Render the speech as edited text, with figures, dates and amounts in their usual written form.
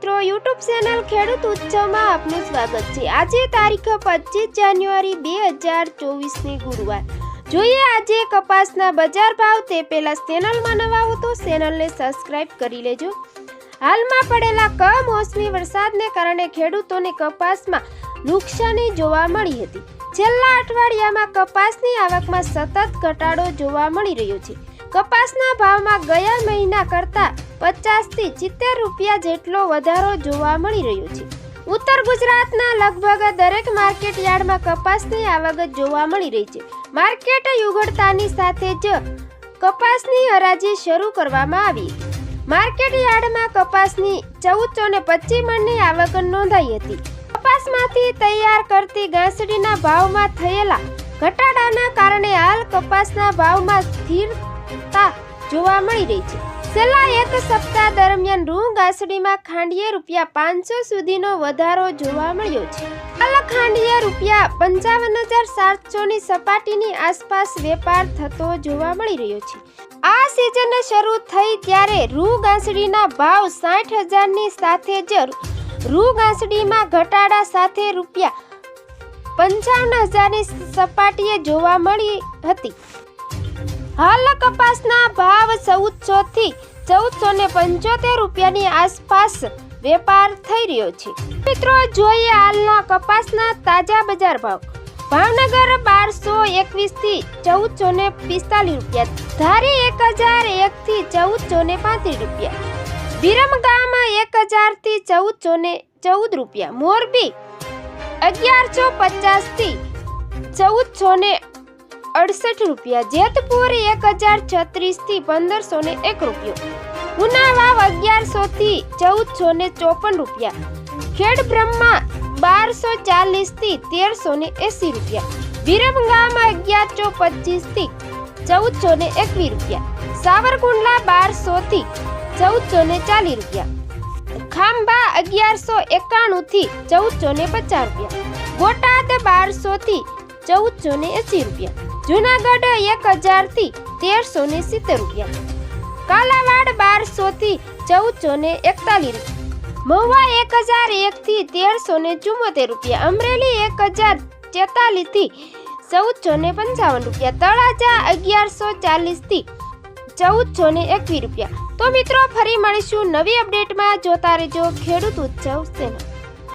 મિત્રો, YouTube channel ખેડૂત ઉત્સવમાં આપનું સ્વાગત છે। આજે તારીખ 25 જાન્યુઆરી 2024 ગુરુવાર। જોઈએ આજે કપાસના બજાર ભાવ। તે પહેલા ચેનલમાં નવા હો તો ચેનલને સબસ્ક્રાઇબ કરી લેજો। હાલમાં પડેલા કમોસમી વરસાદને કારણે ખેડૂતોને કપાસમાં નુકસાની જોવા મળી હતી। છેલ્લા અઠવાડિયામાં કપાસની આવકમાં સતત ઘટાડો જોવા મળી રહ્યો છે। કપાસના ભાવમાં ગયા મહિના કરતાં 50 થી 70 રૂપિયા જેટલો વધારો જોવા મળી રહ્યો છે। ઉત્તર ગુજરાતના લગભગ દરેક માર્કેટ યાર્ડમાં કપાસની આવક જોવા મળી રહી છે। માર્કેટ ઉઘડતાની સાથે જ કપાસની હરાજી શરૂ કરવામાં આવી હતી। માર્કેટ યાર્ડમાં કપાસની 1425 મણની આવક નોંધાઈ હતી। કપાસમાંથી તૈયાર કરતી ગાંસડીના ભાવમાં થયેલા ઘટાડાના કારણે હાલ કપાસના ભાવમાં સ્થિરતા જોવા મળી રહી છે। છેલ્લા એક સપ્તાહ દરમિયાન રૂ ગાંસડીમાં ખાંડીએ રૂપિયા 500 સુધીનો વધારો જોવા મળ્યો છે। હાલ ખાંડીએ રૂપિયા 55,700 ની સપાટીની આસપાસ વેપાર થતો જોવા મળી રહ્યો છે। આ સિઝન શરૂ થઈ ત્યારે રૂ ગાંસડીના ભાવ 60,000 ની સાથે જ રૂ ગાંસડીમાં ઘટાડા સાથે રૂપિયા 55,000 ની સપાટીએ જોવા મળી હતી। હાલ કપાસના ભાવ 1400 થી 1475 રૂપિયાની આસપાસ વેપાર થઈ રહ્યો છે। મિત્રો, જોઈએ હાલના કપાસના તાજા બજાર ભાવ। ભાવનગર 1221 થી 1445 રૂપિયા, ધારી 1001 થી 1435 રૂપિયા, વિરમગામ 1000 થી 1414 રૂપિયા, મોરબી 1150 થી 1468 રૂપિયા, જેતપુર 1036 થી 1501 રૂપિયો, ઉનાવાવ 1100 થી 1454 રૂપિયા, ખેડબ્રહ્મા 1240 થી 1380 રૂપિયા, વિરમગામ 1125 થી 1421 રૂપિયા, સાવરકુંડલા 1200 થી 1440 રૂપિયા, ખાંભા 1191 થી 1450 રૂપિયા, બોટાદ 1200 થી 1480 રૂપિયા, જૂનાગઢ 1000 થી 1370 રૂપિયા, કાલાવાડ 1200 થી 1441 રૂપિયા, મહુવા 1001 થી 1374 રૂપિયા, અમરેલી 1043 થી 1455 રૂપિયા, તળાજા 1140 થી 1421 રૂપિયા। તો મિત્રો, ફરી મળીશું નવી અપડેટમાં। જોતા રહેજો ખેડૂત ઉત્સવ ચેનલ।